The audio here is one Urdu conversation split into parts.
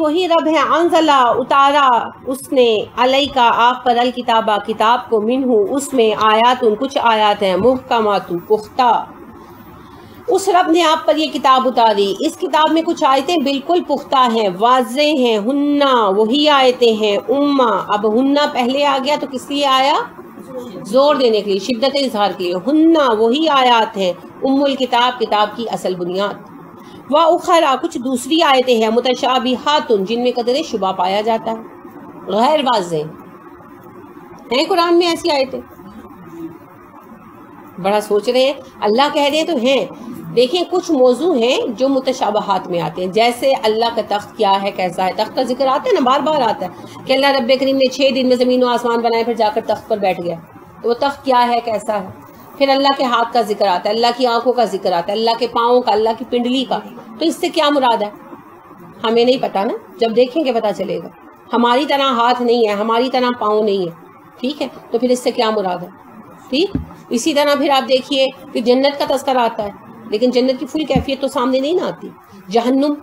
وہی رب ہے، انزلہ اتارا اس نے، علیکا آپ پر، الکتابہ کتاب کو، منہ اس میں، آیات کچھ آیات ہیں، محکمات پختہ، اس رب نے آپ پر یہ کتاب اتاری، اس کتاب میں کچھ آیتیں بالکل پختہ ہیں، واضح ہیں، ہنہ وہی آیتیں ہیں، امہ، اب ہنہ پہلے آ گیا تو کس لیے آیا؟ زور دینے کے لیے، شدت اظہار کے لیے، ہنہ وہی آیات ہیں، ام الکتاب کتاب کی اصل بنیاد، وَأُخَرَا کچھ دوسری آیتیں ہیں، متشابہات جن میں قدر شبہ پایا جاتا ہے، غیر واضح ہیں قرآن میں ایسی آیتیں؟ بڑا سوچ رہے ہیں، اللہ کہہ رہے ہیں تو ہیں۔ دیکھیں کچھ موضوع ہیں جو متشابہات میں آتے ہیں، جیسے اللہ کا تخت کیا ہے، کیسا ہے، تخت کا ذکر آتا ہے نا، بار بار آتا ہے کہ اللہ رب کریم نے 6 دن میں زمین و آسمان بنائے، پھر جا کر تخت پر بیٹھ گیا، تو وہ تخت کیا ہے، کیسا ہے۔ پھر اللہ کے ہاتھ کا ذکر آتا ہے، اللہ کی آنکھوں کا ذکر آتا ہے، اللہ کے پاؤں کا، اللہ کی پنڈلی کا، تو اس سے کیا مراد ہے؟ ہمیں نہیں پتا نا، جب دیکھیں گے پتا چلے گا۔ ہماری طرح ہاتھ نہیں ہے، ہماری طرح پاؤں نہیں ہے، ٹھیک ہے، تو پھر اس سے کیا مراد ہے؟ ٹھیک، اسی طرح پھر آپ دیکھیے کہ جنت کا تذکرہ آتا ہے، لیکن جنت کی فل کیفیت تو سامنے نہیں نہ آتی، جہنم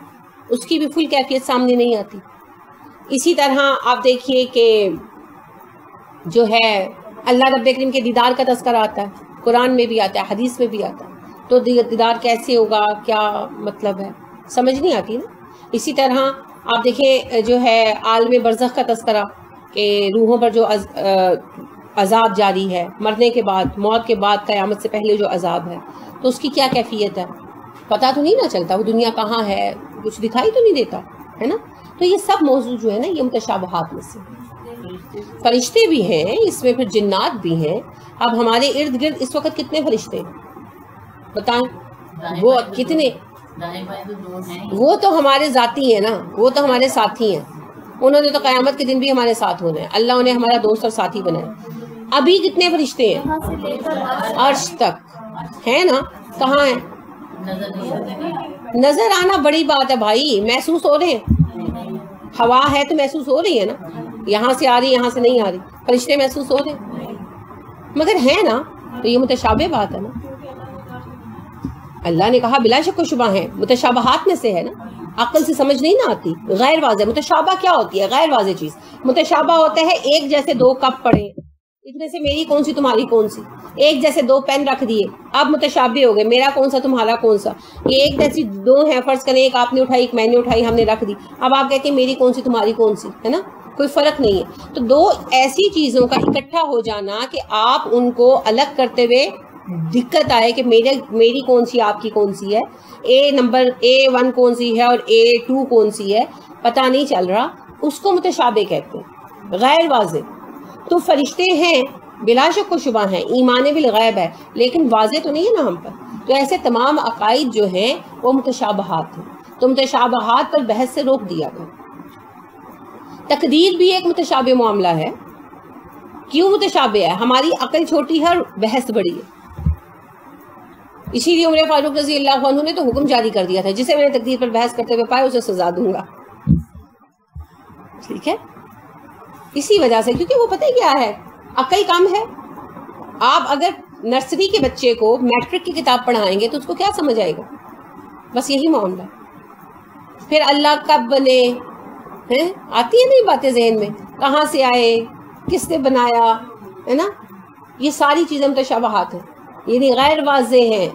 اس کی بھی فل کیفیت سامنے نہیں آتی۔ اسی طرح آپ دیکھیے کہ جو ہے اللہ رب کریم کے دیدار کا تذکرہ آتا ہے، قرآن میں بھی آتا ہے، حدیث میں بھی آتا ہے، تو دیدار کیسے ہوگا، کیا مطلب ہے، سمجھ نہیں آتی نا۔ اسی طرح آپ دیکھیں جو ہے عالم برزخ کا تذکرہ، کہ روحوں پر جو عذاب جاری ہے، مرنے کے بعد، موت کے بعد، قیامت سے پہلے جو عذاب ہے، تو اس کی کیا کیفیت ہے، پتہ تو نہیں نہ چلتا، وہ دنیا کہاں ہے، کچھ دکھائی تو نہیں دیتا ہے نا۔ تو یہ سب موضوع جو ہے نا، یہ متشابہات میں سے، فرشتے بھی ہیں اس میں، پھر جنات بھی ہیں۔ اب ہمارے ارد گرد اس وقت کتنے فرشتے ہیں بتائیں؟ وہ کتنے؟ وہ تو ہمارے ذاتی ہیں نا، وہ تو ہمارے ساتھی ہیں، انہوں نے تو قیامت کے دن بھی ہمارے ساتھ ہونا ہے، اللہ انہیں ہمارا دوست اور ساتھی بنایا۔ ابھی کتنے فرشتے ہیں؟ عرش تک ہیں نا، کہاں ہیں؟ نظر آنا بڑی بات ہے بھائی، محسوس ہو رہے ہیں، ہوا ہے تو محسوس ہو رہی ہے نا، یہاں سے آ رہی، یہاں سے نہیں آ رہی، فرشتے محسوس ہو رہے ہیں، مگر ہیں نا، تو یہ متشابہ بات ہے نا۔ اللہ نے کہا بلا شک و شبہ ہیں، متشابہات میں سے ہے نا، عقل سے سمجھ نہیں نہ آتی، غیر واضح۔ متشابہ کیا ہوتی ہے؟ غیر واضح چیز۔ متشابہ ہوتا ہے ایک جیسے 2 کپ پڑے، اتنے سے میری کون سی تمہاری کون سی، ایک جیسے 2 پین رکھ دیے، اب متشابہ ہو گئے، میرا کون سا تمہارا کون سا، یہ ایک جیسی 2 ہیں، فرض کریں ایک آپ نے اٹھائی ایک میں نے اٹھائی، ہم نے رکھ دی، اب آپ کہتے ہیں میری کون سی تمہاری کون سی، ہے نا، کوئی فرق نہیں ہے۔ تو 2 ایسی چیزوں کا اکٹھا ہو جانا کہ آپ ان کو الگ کرتے ہوئے دقت آئے کہ میری کون سی آپ کی کون سی ہے، A1 کون سی ہے اور A2 کون سی ہے، پتہ نہیں چل رہا، اس کو متشابہ کہتے ہیں، غیر واضح۔ تو فرشتے ہیں بلا شک و شبہ ہیں، ایمان بالغیب ہے، لیکن واضح تو نہیں ہے نا ہم پر۔ تو ایسے تمام عقائد جو ہیں وہ متشابہات ہیں، تو متشابہات پر بحث سے روک دیا گیا۔ تقدیر بھی ایک متشابہ معاملہ ہے۔ کیوں متشابہ ہے؟ ہماری عقل چھوٹی ہے اور بحث بڑی ہے، اسی لیے عمر فاروق رضی اللہ عنہ نے تو حکم جاری کر دیا تھا، جسے میں نے تقدیر پر بحث کرتے ہوئے پایا اسے سزا دوں گا، ٹھیک ہے، اسی وجہ سے، کیونکہ وہ پتہ کیا ہے، عقل کم ہے۔ آپ اگر نرسری کے بچے کو میٹرک کی کتاب پڑھائیں گے تو اس کو کیا سمجھ آئے گا؟ بس یہی معاملہ۔ پھر اللہ کب بنے ہیں، آتی ہیں نا یہ باتیں ذہن میں، کہاں سے آئے، کس نے بنایا، ہے نا، یہ ساری چیزیں متشابہات ہیں، یعنی غیر واضح ہیں،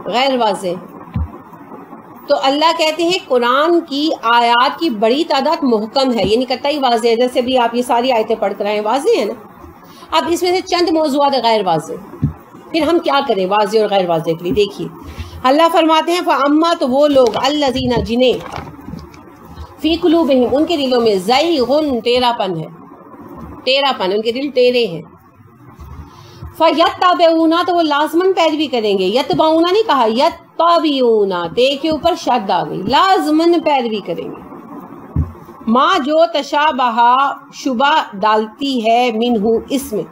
غیر واضح۔ تو اللہ کہتے ہیں قرآن کی آیات کی بڑی تعداد محکم ہے، یعنی قطعی واضح ہے، جیسے بھی آپ یہ ساری آیتیں پڑھ کر آئے ہیں، واضح ہے نا۔ اب اس میں سے چند موضوعات غیر واضح، پھر ہم کیا کریں واضح اور غیر واضح کے لیے؟ دیکھیے اللہ فرماتے ہیں فَأَمَّا تو وہ لوگ الَّذِينَ جنہیں فی قلوبہم ان کے دلوں میں زیغٌ ٹیڑھا پن ہے، ٹیڑھا پن، ان کے دل ٹیڑھے ہیں، فَيَتَّبِعُونَ تو وہ لازماً پیروی کریں گے، یتبعون نہیں کہا، یتبعون، تے کے اوپر شد آ گئی، لازماً پیروی کریں گے، ماں جو تشابہ شبہ ڈالتی ہے منہ اس میں،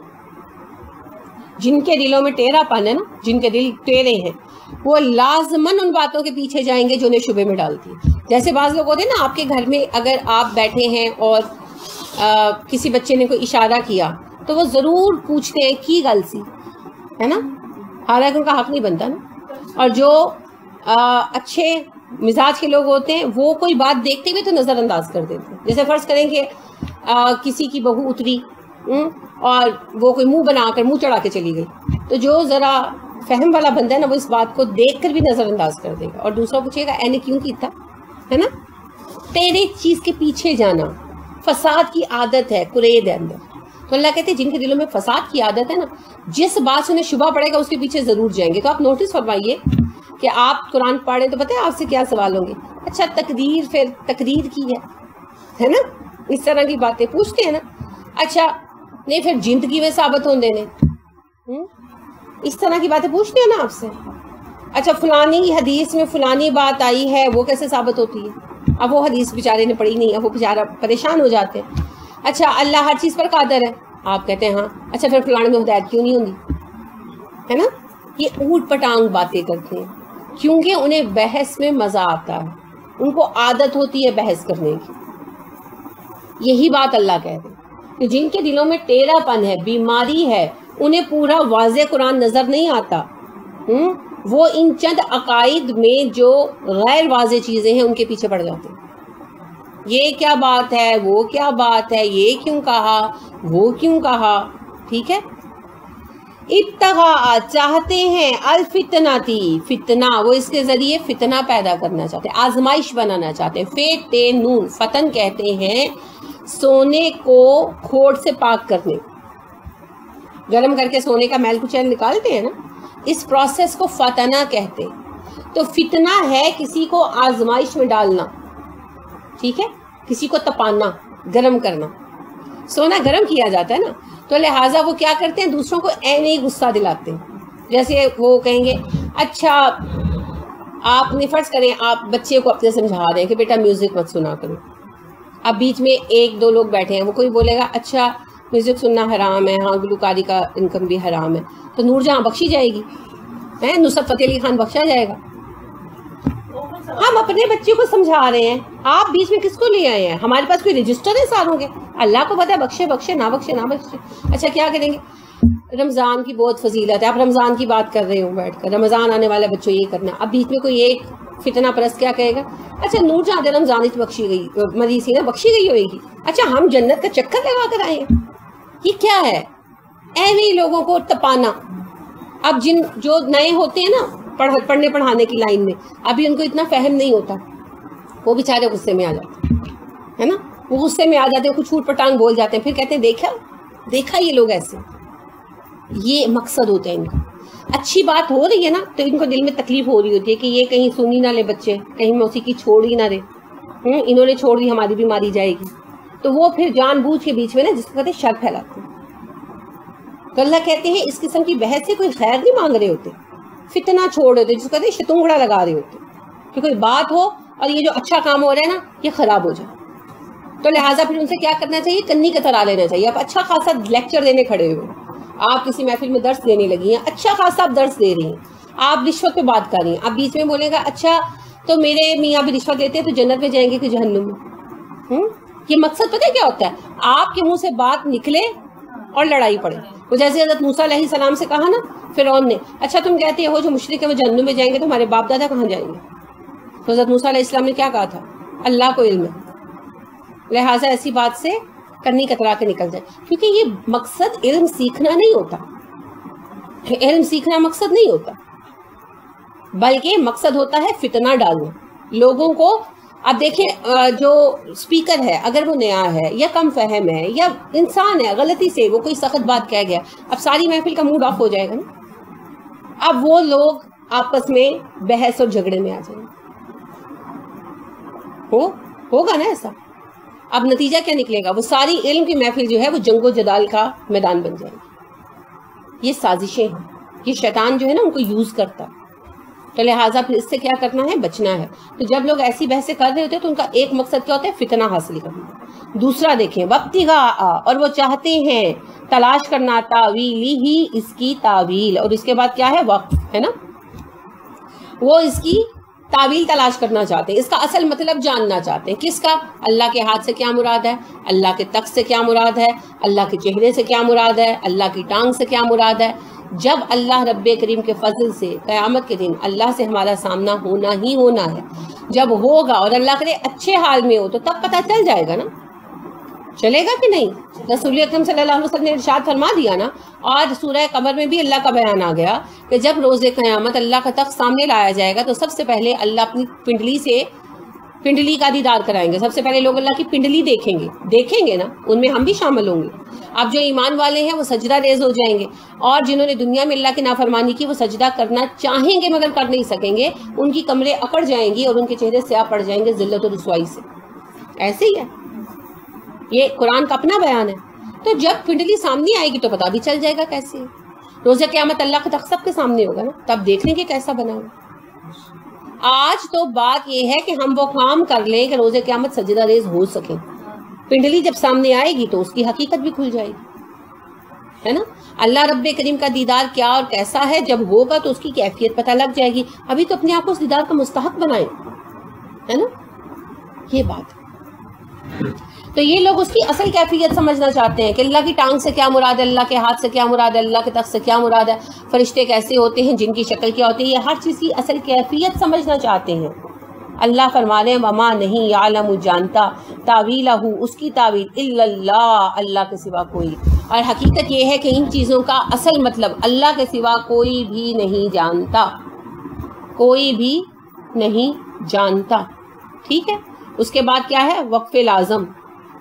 جن کے دلوں میں ٹیڑھا پن ہے نا، جن کے دل ٹیڑھے ہیں، وہ لازماً ان باتوں کے پیچھے جائیں گے جو انہیں شبہ میں ڈالتی ہے۔ جیسے بعض لوگ ہوتے ہیں نا، آپ کے گھر میں اگر آپ بیٹھے ہیں اور کسی بچے نے کوئی اشارہ کیا تو وہ ضرور پوچھتے ہیں کی گل سی، ہے نا، حالانکہ ان کا حق نہیں بنتا نا۔ اور جو اچھے مزاج کے لوگ ہوتے ہیں وہ کوئی بات دیکھتے ہوئے تو نظر انداز کر دیتے ہیں. جیسے فرض کریں کہ کسی کی بہو اتری اور وہ کوئی منہ بنا کر منہ چڑھا کے چلی گئی, تو جو ذرا فہم والا بندہ ہے نا وہ اس بات کو دیکھ کر بھی نظر انداز کر دے گا اور دوسرا پوچھے گا اے نے کیوں کیتا, ہے نا. تیرے چیز کے پیچھے جانا فساد کی عادت ہے, قرید ہے اندر. تو اللہ کہتے ہیں جن کے دلوں میں فساد کی عادت ہے نا, جس بات سے انہیں شبہ پڑے گا اس کے پیچھے ضرور جائیں گے. تو آپ نوٹس فرمائیے کہ آپ قرآن پڑھیں تو پتہ ہے آپ سے کیا سوال ہوں گے, اچھا تقدیر پھر تقریر کی ہے نا, اس طرح کی باتیں پوچھتے ہیں نا. اچھا نہیں پھر زندگی میں ثابت ہوں دینے, اس طرح کی باتیں پوچھتے ہیں نا آپ سے. اچھا فلانی حدیث میں فلانی بات آئی ہے وہ کیسے ثابت ہوتی ہے, اب وہ حدیث بیچارے نے پڑھی نہیں, اب وہ بیچارہ پریشان ہو جاتے ہیں. اچھا اللہ ہر چیز پر قادر ہے, آپ کہتے ہیں ہاں, اچھا پھر فلانے میں ہدایت کیوں نہیں ہوتی, ہے نا. یہ اوٹ پٹانگ باتیں کرتے ہیں کیونکہ انہیں بحث میں مزہ آتا ہے, ان کو عادت ہوتی ہے بحث کرنے کی. یہی بات اللہ کہتے ہیں کہ جن کے دلوں میں ٹیڑھا پن ہے, بیماری ہے, انہیں پورا واضح قرآن نظر نہیں آتا, وہ ان چند عقائد میں جو غیر واضح چیزیں ہیں ان کے پیچھے پڑ جاتے ہیں. یہ کیا بات ہے, وہ کیا بات ہے, یہ کیوں کہا, وہ کیوں کہا, ٹھیک ہے. ابتغاء چاہتے ہیں, الفتناتی فتنہ, وہ اس کے ذریعے فتنہ پیدا کرنا چاہتے ہیں, آزمائش بنانا چاہتے ہیں. فتنون, فتن کہتے ہیں سونے کو کھوٹ سے پاک کرنے, گرم کر کے سونے کا میل کچیل نکالتے ہیں نا, اس پروسیس کو فتنہ کہتے ہیں. تو فتنہ ہے کسی کو آزمائش میں ڈالنا, ٹھیک ہے, کسی کو تپانا, گرم کرنا. سونا گرم کیا جاتا ہے نا, تو لہٰذا وہ کیا کرتے ہیں دوسروں کو عین ہی غصہ دلاتے ہیں. جیسے وہ کہیں گے اچھا آپ نے فرض کریں آپ بچے کو اپنے سمجھا رہے ہیں کہ بیٹا میوزک مت سنا کرو, اب بیچ میں ایک دو لوگ بیٹھے ہیں, وہ کوئی بولے گا اچھا میوزک سننا حرام ہے, ہاں گلوکاری کا انکم بھی حرام ہے, تو نور جہاں بخشی جائے گی, نصرت فتح علی خان بخشا جائے گا. ہم اپنے بچے کو سمجھا رہے ہیں, آپ بیچ میں کس کو لے آئے ہیں, ہمارے پاس کوئی رجسٹر ہے ساروں کے, اللہ کو پتہ ہے بخشے بخشے نہ بخشے نہ بخشے. اچھا کیا کریں گے, رمضان کی بہت فضیلت ہے, آپ رمضان کی بات کر رہے ہو بیٹھ کر, رمضان آنے والا بچوں یہ کرنا. اب بیچ میں کوئی ایک فتنہ پرست کیا کہے گا, اچھا نور جہاں رمضان بخشی گئی, مریض نا بخشی گئی ہوئے گی, اچھا ہم جنت کا چکر لگا کر آئے ہیں. یہ کیا ہے, ایویں لوگوں کو تپانا. اب جو نئے ہوتے ہیں نا پڑھنے پڑھانے کی لائن میں, ابھی ان کو اتنا فہم نہیں ہوتا, وہ بیچارے غصے میں آ جاتے ہیں نا, وہ غصے میں آ جاتے ہیں, کچھ چھوٹ پٹانگ بول جاتے ہیں, پھر کہتے ہیں دیکھا یہ لوگ ایسے. یہ مقصد ہوتا ہے ان کا. اچھی بات ہو رہی ہے نا تو ان کو دل میں تکلیف ہو رہی ہوتی ہے کہ یہ کہیں سنی نہ لے بچے, کہیں موسیقی چھوڑ ہی نہ دے, انہوں نے چھوڑ دی ہماری بھی ماری جائے گی. تو وہ پھر جان بوجھ کے بیچ میں نا جس کو کہتے ہیں شر پھیلاتے ہیں. تو اللہ کہتے ہیں اس قسم کی بحث سے کوئی خیر نہیں مانگ رہے ہوتے, فتنہ چھوڑ ہوتے, جس کو کہتے ہیں شتنگڑا لگا رہے ہوتے کہ کوئی بات ہو اور یہ جو اچھا کام ہو رہا ہے نا یہ خراب ہو جائے. تو لہٰذا پھر ان سے کیا کرنا چاہیے, کنی کا ترا لینا چاہیے. آپ اچھا خاصا لیکچر دینے کھڑے ہوئے, آپ کسی محفل میں درس دینے لگی ہیں, اچھا خاصا آپ درس دے رہی ہیں, آپ رشوت پہ بات کر رہی ہیں, آپ بیچ میں بولے گا اچھا تو میرے میاں بھی رشوت دیتے ہیں تو جنت میں جائیں گے کہ جہنم میں. یہ مقصد پتہ ہے کیا ہوتا ہے, آپ کے منہ سے بات نکلے اور لڑائی پڑے. وہ جیسے حضرت موسیٰ علیہ السلام سے کہا نا فرعون نے, اچھا تم کہتے ہو جو مشرک ہے وہ جہنم میں جائیں گے تو ہمارے باپ دادا کہاں جائیں گے. تو حضرت موسیٰ علیہ السلام نے کیا کہا تھا, اللہ کو علم ہے, لہٰذا ایسی بات سے کرنی کترا کے نکل جائے. کیونکہ یہ مقصد علم سیکھنا نہیں ہوتا, علم سیکھنا مقصد نہیں ہوتا, بلکہ مقصد ہوتا ہے فتنہ ڈالنا لوگوں کو. اب دیکھیں جو اسپیکر ہے اگر وہ نیا ہے یا کم فہم ہے یا انسان ہے غلطی سے وہ کوئی سخت بات کہہ گیا, اب ساری محفل کا موڈ آف ہو جائے گا نا. اب وہ لوگ آپس میں بحث اور جھگڑے میں آ جائیں گے, ہوگا نا ایسا. اب نتیجہ کیا نکلے گا, وہ ساری علم کی محفل جو ہے وہ جنگ و جدال کا میدان بن جائے گی. یہ سازشیں ہیں, یہ شیطان جو ہے نا ان کو یوز کرتا ہے. تو لہٰذا پھر اس سے کیا کرنا ہے, بچنا ہے. تو جب لوگ ایسی بحثیں کر رہے ہوتے ہیں تو ان کا ایک مقصد کیا ہوتا ہے, فتنہ حاصل کرنا. دوسرا دیکھیں وابتغاء, اور وہ چاہتے ہیں تلاش کرنا, تاویلی ہی, اس کی تعویل, اور اس کے بعد کیا ہے وقت ہے نا, وہ اس کی تعویل تلاش کرنا چاہتے ہیں, اس کا اصل مطلب جاننا چاہتے ہیں. کس کا, اللہ کے ہاتھ سے کیا مراد ہے, اللہ کے تخت سے کیا مراد ہے, اللہ کے چہرے سے کیا مراد ہے, اللہ کی ٹانگ سے کیا مراد ہے. جب اللہ رب کریم کے فضل سے قیامت کے دن اللہ سے ہمارا سامنا ہونا ہی ہونا ہے، جب ہوگا اور اللہ کرے اچھے حال میں ہو تو تب پتہ چل جائے گا نا، چلے گا کہ نہیں؟ رسول اکرم صلی اللہ علیہ وسلم نے ارشاد فرما دیا نا، اور سورہ قمر میں بھی اللہ کا بیان آ گیا کہ جب روز قیامت اللہ کا تخت سامنے لایا جائے گا تو سب سے پہلے اللہ اپنی پنڈلی کا دیدار کرائیں گے. سب سے پہلے لوگ اللہ کی پنڈلی دیکھیں گے نا، ان میں ہم بھی شامل ہوں گے. اب جو ایمان والے ہیں وہ سجدہ ریز ہو جائیں گے، اور جنہوں نے دنیا میں اللہ کی نافرمانی کی وہ سجدہ کرنا چاہیں گے مگر کر نہیں سکیں گے، ان کی کمرے اکڑ جائیں گی اور ان کے چہرے سیاہ پڑ جائیں گے ذلت و رسوائی سے. ایسے ہی ہے، یہ قرآن کا اپنا بیان ہے. تو جب پنڈلی سامنے آئے گی تو پتہ بھی چل جائے گا کیسے ہے. روز قیامت اللہ کا تخت سب کے سامنے ہوگا نا، تب دیکھ لیں گے کیسا بنا ہوا. آج تو بات یہ ہے کہ ہم وہ کام کر لیں کہ روز قیامت سجدہ ریز ہو سکیں. پنڈلی جب سامنے آئے گی تو اس کی حقیقت بھی کھل جائے گی، ہے نا. اللہ رب کریم کا دیدار کیا اور کیسا ہے جب ہوگا تو اس کی کیفیت پتہ لگ جائے گی. ابھی تو اپنے آپ کو اس دیدار کا مستحق بنائیں، ہے نا. یہ بات تو یہ لوگ اس کی اصل کیفیت سمجھنا چاہتے ہیں کہ اللہ کی ٹانگ سے کیا مراد ہے، اللہ کے ہاتھ سے کیا مراد ہے، اللہ کے تخت سے کیا مراد ہے، فرشتے کیسے ہوتے ہیں، جن کی شکل کیا ہوتی ہے. یہ ہر چیز کی اصل کیفیت سمجھنا چاہتے ہیں. اللہ فرما رہے ہیں وما نہیں یعلم جانتا تاویلہ اس کی تاویل الا اللہ، اللہ کے سوا کوئی. اور حقیقت یہ ہے کہ ان چیزوں کا اصل مطلب اللہ کے سوا کوئی بھی نہیں جانتا، کوئی بھی نہیں جانتا. ٹھیک ہے. اس کے بعد کیا ہے؟ وقف لازم.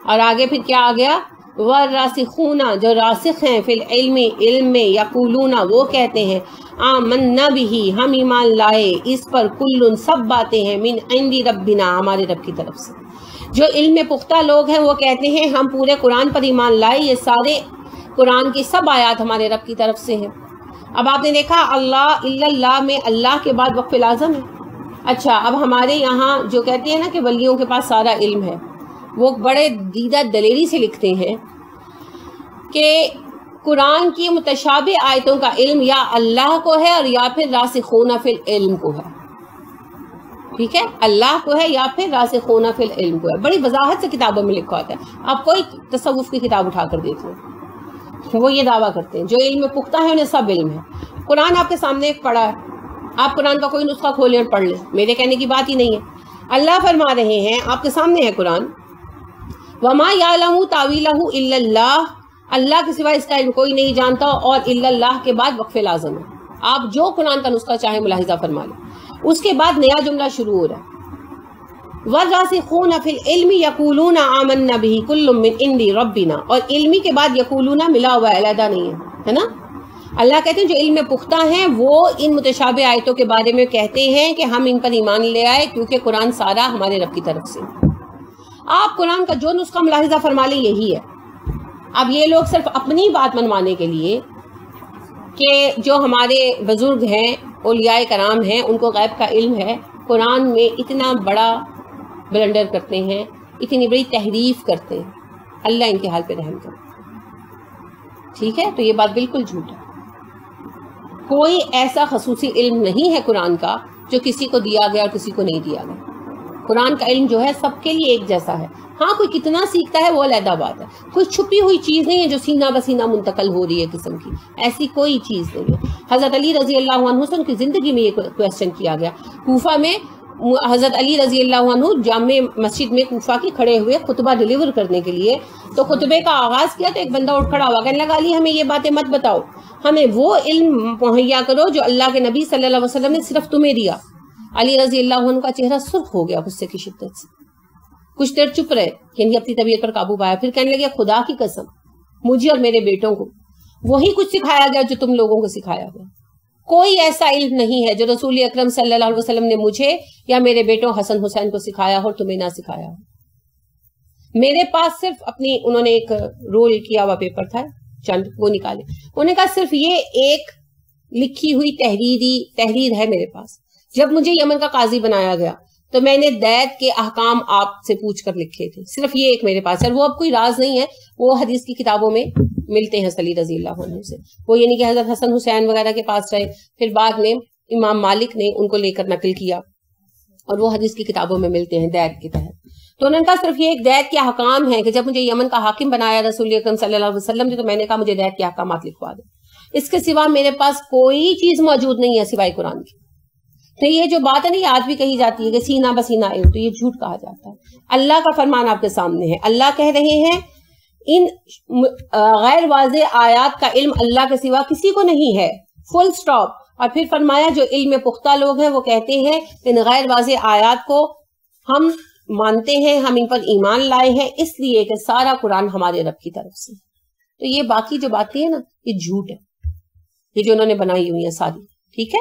اور آگے پھر کیا آ گیا؟ والراسخون، جو راسخ ہیں فی العلم، علم میں، یقولون وہ کہتے ہیں آمنا بہ ہم ایمان لائے اس پر، کل سب باتیں ہیں من عند ربنا ہمارے رب کی طرف سے. جو علم میں پختہ لوگ ہیں وہ کہتے ہیں ہم پورے قرآن پر ایمان لائے، یہ سارے قرآن کی سب آیات ہمارے رب کی طرف سے ہیں. اب آپ نے دیکھا اللہ الا اللہ میں اللہ کے بعد وقف لازم ہے. اچھا، اب ہمارے یہاں جو کہتے ہیں نا کہ ولیوں کے پاس سارا علم ہے، وہ بڑے دیدہ دلیری سے لکھتے ہیں کہ قرآن کی متشابہ آیتوں کا علم یا اللہ کو ہے اور یا پھر راسخون فی العلم کو ہے. ٹھیک ہے، اللہ کو ہے یا پھر راسخون فی العلم کو ہے. بڑی وضاحت سے کتابوں میں لکھا ہوتا ہے. آپ کوئی تصوف کی کتاب اٹھا کر دیکھ لیں، وہ یہ دعویٰ کرتے ہیں جو علم میں پختہ ہے انہیں سب علم ہے. قرآن آپ کے سامنے ایک پڑھا ہے، آپ قرآن کا کوئی نسخہ کھولیں اور پڑھ لیں، میرے کہنے کی بات ہی نہیں ہے. اللہ فرما رہے ہیں آپ کے سامنے ہے قرآن، وما یعلم تاویلہ الا اللہ، اللہ کے سوا اس کا علم کوئی نہیں جانتا، اور الا اللہ کے بعد وقف لازم ہے. آپ جو قرآن کا نسخہ چاہیں ملاحظہ فرما لیں. اس کے بعد نیا جملہ شروع ہو رہا ہے والراسخون فی العلم یقولون آمنا بہ کل من عند ربنا، اور علمی کے بعد یقولون ملا ہوا ہے، علیحدہ نہیں ہے نا. اللہ کہتے ہیں جو علم میں پختہ ہیں وہ ان متشابہ آیتوں کے بارے میں کہتے ہیں کہ ہم ان پر ایمان لے آئے کیونکہ قرآن سارا ہمارے رب کی طرف سے. آپ قرآن کا جو نسخہ ملاحظہ فرما لیں یہی ہے. اب یہ لوگ صرف اپنی بات منوانے کے لیے کہ جو ہمارے بزرگ ہیں، اولیاء کرام ہیں، ان کو غیب کا علم ہے، قرآن میں اتنا بڑا بلنڈر کرتے ہیں، اتنی بڑی تحریف کرتے ہیں. اللہ ان کے حال پہ رحم کرے. ٹھیک ہے، تو یہ بات بالکل جھوٹ ہے. کوئی ایسا خصوصی علم نہیں ہے قرآن کا جو کسی کو دیا گیا اور کسی کو نہیں دیا گیا. قرآن کا علم جو ہے سب کے لیے ایک جیسا ہے. ہاں کوئی کتنا سیکھتا ہے وہ علیحدہ بات ہے. کوئی چھپی ہوئی چیز نہیں ہے جو سینہ بسینہ منتقل ہو رہی ہے قسم کی، ایسی کوئی چیز نہیں ہے. حضرت علی رضی اللہ عنہ سے ان کی زندگی میں یہ کویسچن کیا گیا. کوفہ میں حضرت علی رضی اللہ عنہ جامع مسجد میں کوفہ کی کھڑے ہوئے خطبہ ڈیلیور کرنے کے لیے، تو خطبے کا آغاز کیا تو ایک بندہ اٹھ کھڑا ہوا، کہنے لگا علی ہمیں یہ باتیں مت بتاؤ، ہمیں وہ علم مہیا کرو جو اللہ کے نبی صلی اللہ علیہ وسلم نے صرف تمہیں دیا. علی رضی اللہ عنہ کا چہرہ سرخ ہو گیا غصے کی شدت سے. کچھ دیر چپ رہے، یعنی اپنی طبیعت پر قابو پایا. پھر کہنے لگے خدا کی قسم مجھے اور میرے بیٹوں کو وہی کچھ سکھایا گیا جو تم لوگوں کو سکھایا گیا. کوئی ایسا علم نہیں ہے جو رسول اکرم صلی اللہ علیہ وسلم نے مجھے یا میرے بیٹوں حسن حسین کو سکھایا ہو اور تمہیں نہ سکھایا ہو. میرے پاس صرف اپنی، انہوں نے ایک رول کیا ہوا پیپر تھا چند، وہ نکالے. انہوں نے کہا صرف یہ ایک لکھی ہوئی تحریر ہے میرے پاس. جب مجھے یمن کا قاضی بنایا گیا تو میں نے دیت کے احکام آپ سے پوچھ کر لکھے تھے. صرف یہ ایک میرے پاس ہے، اور وہ اب کوئی راز نہیں ہے، وہ حدیث کی کتابوں میں ملتے ہیں علی رضی اللہ عنہ سے. وہ یعنی کہ حضرت حسن حسین وغیرہ کے پاس رہے، پھر بعد میں امام مالک نے ان کو لے کر نقل کیا، اور وہ حدیث کی کتابوں میں ملتے ہیں دیت کے تحت. تو انہوں نے کہا صرف یہ ایک دیت کے احکام ہیں کہ جب مجھے یمن کا حاکم بنایا رسول اکرم صلی اللہ علیہ وسلم نے، تو میں نے کہا مجھے دیت کے احکامات لکھوا دیں. اس کے سوا میرے پاس کوئی چیز موجود نہیں ہے سوائے قرآن کی. تو یہ جو بات ہے نا، یہ آج بھی کہی جاتی ہے کہ سینہ بسینہ علم، تو یہ جھوٹ کہا جاتا ہے. اللہ کا فرمان آپ کے سامنے ہے. اللہ کہہ رہے ہیں ان غیر واضح آیات کا علم اللہ کے سوا کسی کو نہیں ہے، فل سٹاپ. اور پھر فرمایا جو علم پختہ لوگ ہیں وہ کہتے ہیں ان غیر واضح آیات کو ہم مانتے ہیں، ہم ان پر ایمان لائے ہیں اس لیے کہ سارا قرآن ہمارے رب کی طرف سے. تو یہ باقی جو باتیں ہیں نا، یہ جھوٹ ہے، یہ جو انہوں نے بنائی ہوئی ہیں ساری. ٹھیک ہے.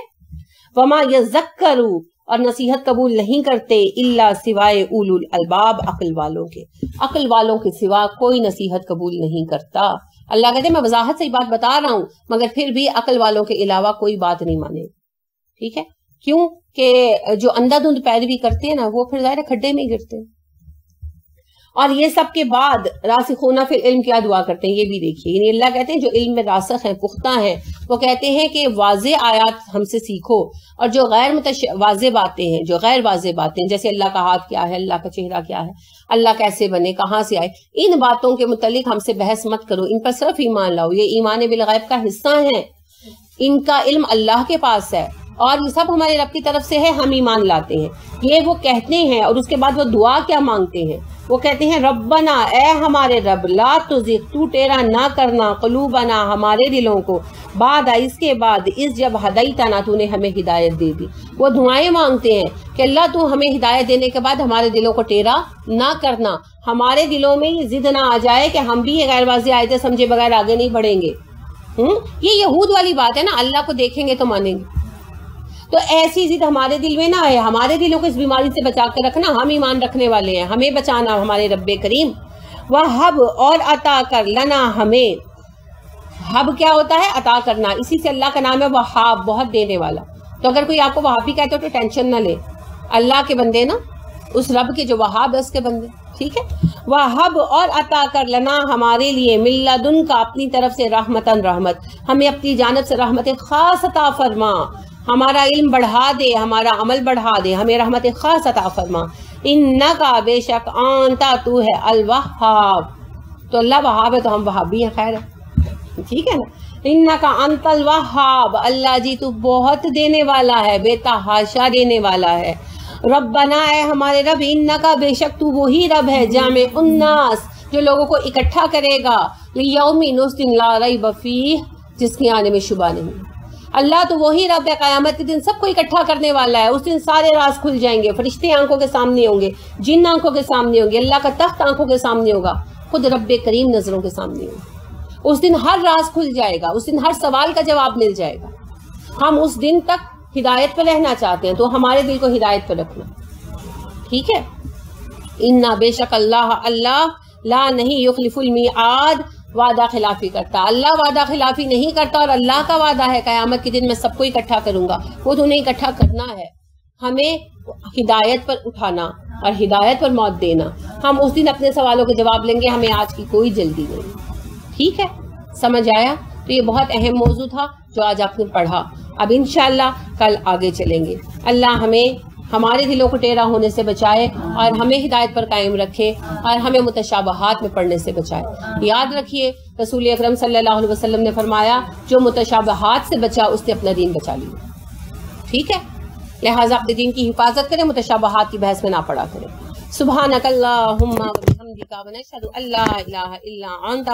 وما یذکروا، اور نصیحت قبول نہیں کرتے الا سوائے اولو الالباب، عقل والوں کے. عقل والوں کے سوا کوئی نصیحت قبول نہیں کرتا. اللہ کہتے ہیں میں وضاحت سے یہ بات بتا رہا ہوں مگر پھر بھی عقل والوں کے علاوہ کوئی بات نہیں مانے. ٹھیک ہے. کیوں کہ جو اندھا دھند پیروی کرتے ہیں نا وہ پھر ظاہر کھڈے میں گرتے ہیں. اور یہ سب کے بعد راسخون فی العلم کیا دعا کرتے ہیں یہ بھی دیکھیے. یعنی اللہ کہتے ہیں جو علم میں راسخ ہیں، پختہ ہیں، وہ کہتے ہیں کہ واضح آیات ہم سے سیکھو، اور جو غیر واضح باتیں ہیں، جو غیر واضح باتیں جیسے اللہ کا ہاتھ کیا ہے، اللہ کا چہرہ کیا ہے، اللہ کیسے بنے، کہاں سے آئے، ان باتوں کے متعلق ہم سے بحث مت کرو، ان پر صرف ایمان لاؤ. یہ ایمان بالغیب کا حصہ ہیں، ان کا علم اللہ کے پاس ہے اور یہ سب ہمارے رب کی طرف سے ہے، ہم ایمان لاتے ہیں. یہ وہ کہتے ہیں اور اس کے بعد وہ دعا کیا مانگتے ہیں؟ وہ کہتے ہیں ربنا، اے ہمارے رب، لا تزغ، تو ٹیڑھا نہ کرنا، قلوبنا، ہمارے دلوں کو، بعد اس کے بعد، اس جب ہدیتنا، تو نے ہمیں ہدایت دے دی. وہ دعائیں مانگتے ہیں کہ اللہ تو ہمیں ہدایت دینے کے بعد ہمارے دلوں کو ٹیڑھا نہ کرنا، ہمارے دلوں میں یہ ضد نہ آ جائے کہ ہم بھی یہ غیر واضح آیتیں سمجھے بغیر آگے نہیں بڑھیں گے. یہ یہود والی بات ہے نا، اللہ کو دیکھیں گے تو مانیں گے. تو ایسی ضد ہمارے دل میں نہ آئے. ہمارے دلوں کو اس بیماری سے بچا کے رکھنا، ہم ایمان رکھنے والے ہیں، ہمیں بچانا ہمارے رب کریم. وَحَبْ، اور عطا کر، لنا، ہمیں. حب کیا ہوتا ہے؟ عطا کرنا. اسی سے اللہ کا نام ہے وہاب، بہت دینے والا. تو اگر کوئی آپ کو وہابی کہتے ہو تو ٹینشن نہ لے، اللہ کے بندے نا، اس رب کے جو وہاب ہے اس کے بندے. ٹھیک ہے. وَحَبْ، اور عطا کر، لنا، ہمارے لیے، من لدن کا، اپنی طرف سے، رحمتاً، رحمت، ہمیں اپنی جانب سے رحمت خاص عطا فرما، ہمارا علم بڑھا دے، ہمارا عمل بڑھا دے، ہمیں رحمت خاص عطا فرما. انکا، بے شک، انتا، تو ہے، الوہاب، تو اللہ وہاب ہے تو ہم وہابی ہیں. خیر ہے، ٹھیک ہے نا. انکا انت الوہاب، اللہ جی تو بہت دینے والا ہے، بے تحاشا دینے والا ہے. ربنا، اے ہمارے رب، انکا، بے شک تو وہی رب ہے، جامع الناس، جو لوگوں کو اکٹھا کرے گا، لیوم، اس دن، لا ریب فیہ، جس کے آنے میں شبہ نہیں. اللہ تو وہی رب ہے، قیامت کے دن سب کو اکٹھا کرنے والا ہے. اس دن سارے راز کھل جائیں گے، فرشتے آنکھوں کے سامنے ہوں گے، جن آنکھوں کے سامنے ہوں گے، اللہ کا تخت آنکھوں کے سامنے ہوگا، خود رب کریم نظروں کے سامنے ہوگا. اس دن ہر راز کھل جائے گا، اس دن ہر سوال کا جواب مل جائے گا. ہم اس دن تک ہدایت پہ رہنا چاہتے ہیں تو ہمارے دل کو ہدایت پہ رکھنا. ٹھیک ہے. انا، بے شک اللہ، اللہ، لا، نہیں، یخلف المیعاد، وعدہ خلافی کرتا. اللہ وعدہ خلافی نہیں کرتا، اور اللہ کا وعدہ ہے قیامت کے دن میں سب کو اکٹھا کروں گا. وہ تو انہیں اکٹھا کرنا ہے، ہمیں ہدایت پر اٹھانا اور ہدایت پر موت دینا. ہم اس دن اپنے سوالوں کے جواب لیں گے، ہمیں آج کی کوئی جلدی نہیں. ٹھیک ہے، سمجھ آیا؟ تو یہ بہت اہم موضوع تھا جو آج آپ نے پڑھا. اب انشاءاللہ کل آگے چلیں گے. اللہ ہمیں ہمارے دلوں کو ٹیڑھا ہونے سے بچائے اور ہمیں ہدایت پر قائم رکھے اور ہمیں متشابہات میں پڑھنے سے بچائے. یاد رکھیے رسول اکرم صلی اللہ علیہ وسلم نے فرمایا جو متشابہات سے بچا اس نے اپنا دین بچا لیا. ٹھیک ہے، لہٰذا اپنے دین کی حفاظت کریں، متشابہات کی بحث میں نہ پڑا کریں. سبحانک اللہم و بحمدک، ونشہد ان لا الہ الا انت،